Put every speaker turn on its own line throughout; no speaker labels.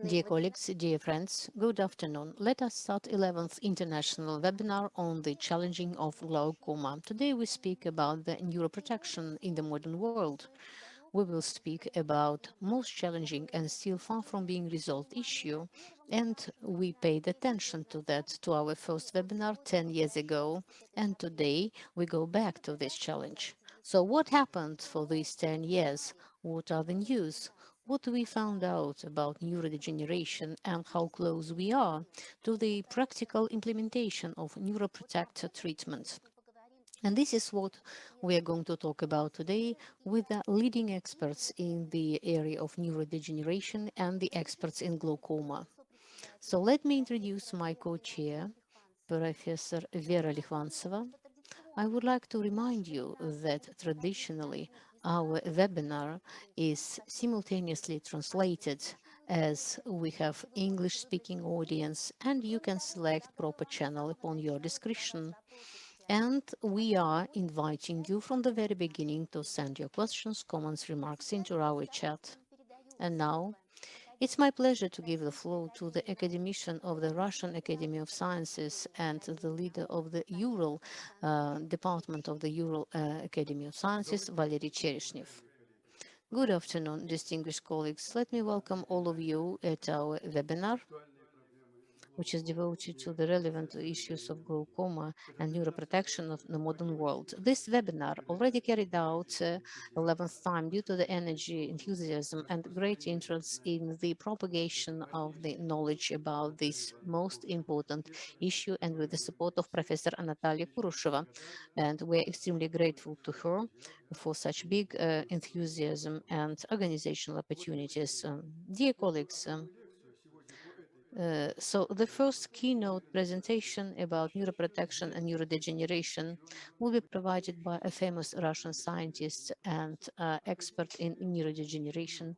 Dear colleagues, dear friends, good afternoon. Let us start 11th International Webinar on the challenging of glaucoma. Today we speak about the neuroprotection in the modern world. We will speak about most challenging and still far from being resolved issue, and we paid attention to that to our first webinar 10 years ago, and today we go back to this challenge. So what happened for these 10 years? What are the news? What we found out about neurodegeneration and how close we are to the practical implementation of neuroprotector treatment. And this is what we are going to talk about today with the leading experts in the area of neurodegeneration and the experts in glaucoma. So let me introduce my co-chair, Professor Vera Likhvantseva. I would like to remind you that traditionally our webinar is simultaneously translated as we have English-speaking audience and you can select proper channel upon your discretion. And we are inviting you from the very beginning to send your questions, comments, remarks into our chat. And now it's my pleasure to give the floor to the academician of the Russian Academy of Sciences and the leader of the Ural Department of the Ural Academy of Sciences, Valery Chereshnev. Good afternoon, distinguished colleagues. Let me welcome all of you at our webinar, which is devoted to the relevant issues of glaucoma and neuroprotection of the modern world. This webinar, already carried out 11th time due to the energy, enthusiasm, and great interest in the propagation of the knowledge about this most important issue, and with the support of Professor Natalia Kurusheva. And we're extremely grateful to her for such big enthusiasm and organizational opportunities. Dear colleagues, so the first keynote presentation about neuroprotection and neurodegeneration will be provided by a famous Russian scientist and expert in neurodegeneration,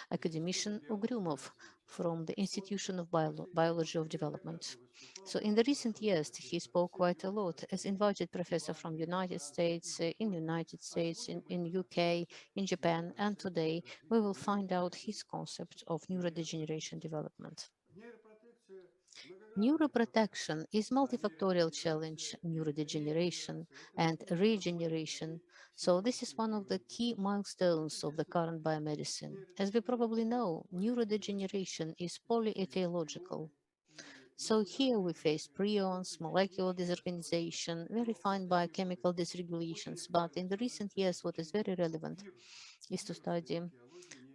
academician Ugrumov from the Institution of Biology of Development. So in the recent years, he spoke quite a lot as invited professor from United States, in UK, in Japan, and today we will find out his concept of neurodegeneration development. Neuroprotection is multifactorial challenge, neurodegeneration and regeneration. So this is one of the key milestones of the current biomedicine. As we probably know, neurodegeneration is polyetiological. So here we face prions, molecular disorganization, very fine biochemical dysregulations. But in the recent years, what is very relevant is to study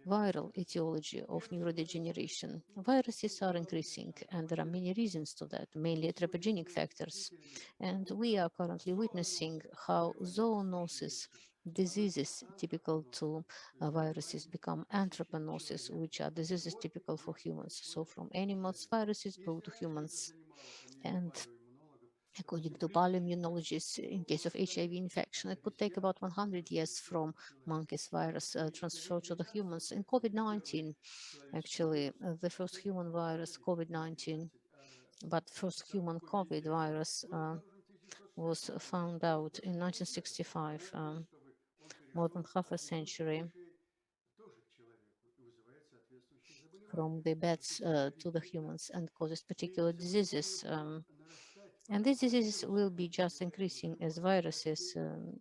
viral etiology of neurodegeneration. Viruses are increasing, and there are many reasons to that, mainly anthropogenic factors. And we are currently witnessing how zoonosis diseases typical to viruses become anthropognosis, which are diseases typical for humans. So from animals, viruses go to humans. And according to paleoimmunologists, in case of HIV infection, it could take about 100 years from monkey's virus transfer to the humans. In COVID-19, actually, the first human virus, COVID-19, but first human COVID virus was found out in 1965, more than half a century from the bats to the humans and causes particular diseases. And these diseases will be just increasing as viruses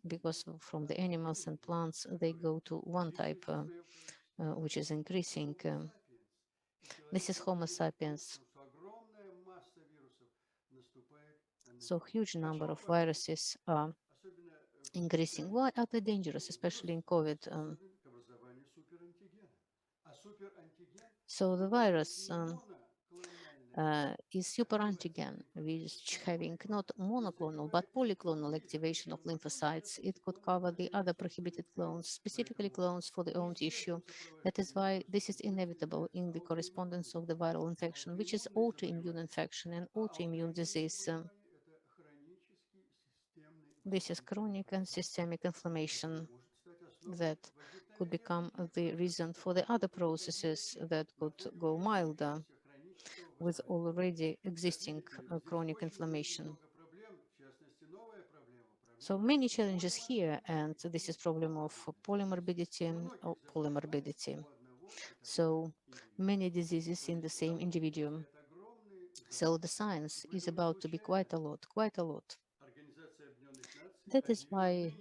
because from the animals and plants, they go to one type, which is increasing. This is Homo sapiens. So huge number of viruses are increasing. Why are they dangerous, especially in COVID? So the virus is superantigen, which having not monoclonal but polyclonal activation of lymphocytes. It could cover the other prohibited clones, specifically clones for the own tissue. That is why this is inevitable in the correspondence of the viral infection, which is autoimmune infection and autoimmune disease. This is chronic and systemic inflammation that could become the reason for the other processes that could go milder with already existing chronic inflammation. So many challenges here, and this is problem of polymorbidity or polymorbidity. So many diseases in the same individuum. So the science is about to be quite a lot, quite a lot. That is why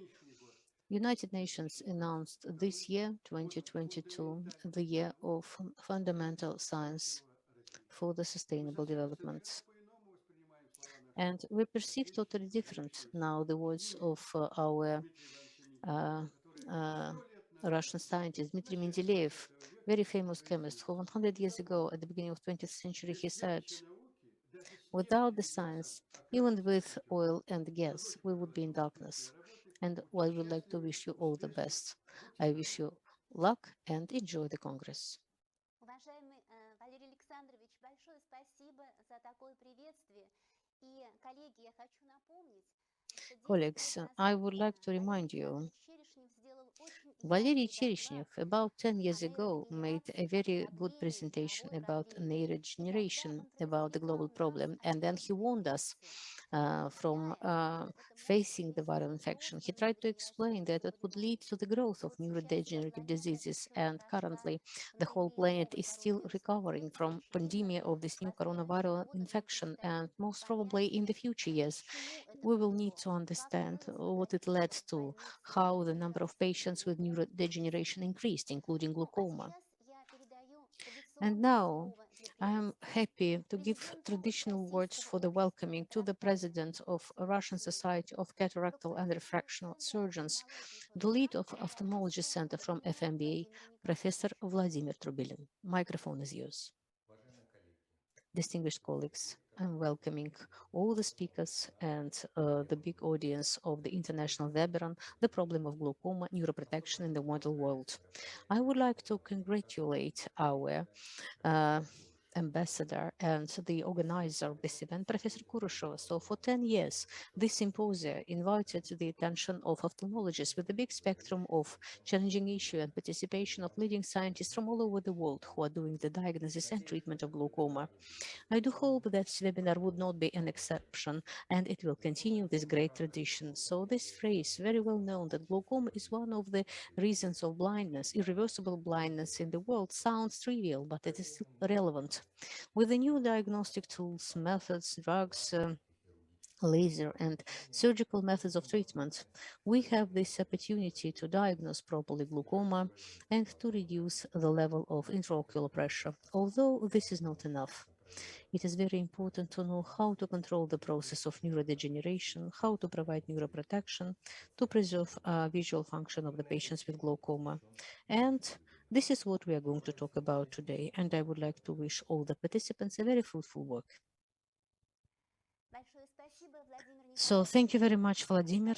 United Nations announced this year, 2022, the year of fundamental science for the sustainable development. And we perceive totally different now the words of our uh, uh, Russian scientist Dmitry Mendeleev, very famous chemist, who 100 years ago, at the beginning of 20th century, he said, without the science, even with oil and gas, we would be in darkness. And I would like to wish you all the best. I wish you luck and enjoy the Congress.
Уважаемый Валерий Александрович, большое спасибо за такое приветствие. И, коллеги, я хочу напомнить, что 10 лет
Colleagues, I
назад
would like to
Валерий
remind you,
Александрович Черешнев сделал очень
Valery
яркий доклад
Chereshnev, about 10
о
years ago, made a
нейрогенерации как
very good
проблеме
presentation
мировой
about
проблеме. И тогда
neurodegeneration,
он
about the global
предостерегал нас
problem,
от
and then he warned us
дезинформации,
from
заявляя, что это может
facing the
привести
viral
к
infection. He
грозному
tried to explain
непредносимому
that it would lead
заболеванию.
to the growth
И
of
вот сейчас
neurodegenerative
планета
diseases,
еще не
and
прошла
currently the whole
ноябре
planet
нового
is still
коронавирусного
recovering from
течения,
pandemic of this new
последующие
coronavirus
годы нам
infection,
предстоит
and most probably
понять,
in the future years
чему это
we will need
привело,
to
как
understand
вызвано
what it led
из
to,
войны с
how the number of patients with
нейродегенеративными
neurodegeneration
диseases.
increased, including
Ну, а
glaucoma.
сейчас я передаю
And
традиционное
now
слово для
I am
приветствия
happy to give
президенту
traditional words
Российского
for the
общества
welcoming to the
катаракта
president of Russian
и
Society of Cataractal and
руководителю
Refractional
Центра
Surgeons,
офтальмологии
the
ФБК
lead of Ophthalmology
профессору
Center from
Владимиру
FMBA,
Владимиру
Professor
Николаевичу.
Vladimir Trubelin. Microphone is yours. Distinguished colleagues, I'm welcoming all the speakers and the big audience of the international webinar on the problem of glaucoma neuroprotection in the model world. I would like to congratulate our uh, ambassador and the organizer of this event, Professor Kurusheva. So for 10 years, this symposia invited the attention of ophthalmologists with a big spectrum of challenging issue and participation of leading scientists from all over the world who are doing the diagnosis and treatment of glaucoma. I do hope that this webinar would not be an exception and it will continue this great tradition. So this phrase, very well known that glaucoma is one of the reasons of blindness, irreversible blindness in the world, sounds trivial, but it is still relevant. With the new diagnostic tools, methods, drugs, laser and surgical methods of treatment, we have this opportunity to diagnose properly glaucoma and to reduce the level of intraocular pressure. Although this is not enough, it is very important to know how to control the process of neurodegeneration, how to provide neuroprotection, to preserve visual function of the patients with glaucoma. And this is what we are going to talk about today. And I would like to wish all the participants a very fruitful work.
Большое спасибо, Владимир
So
Николаевич.
thank you very much, Vladimir.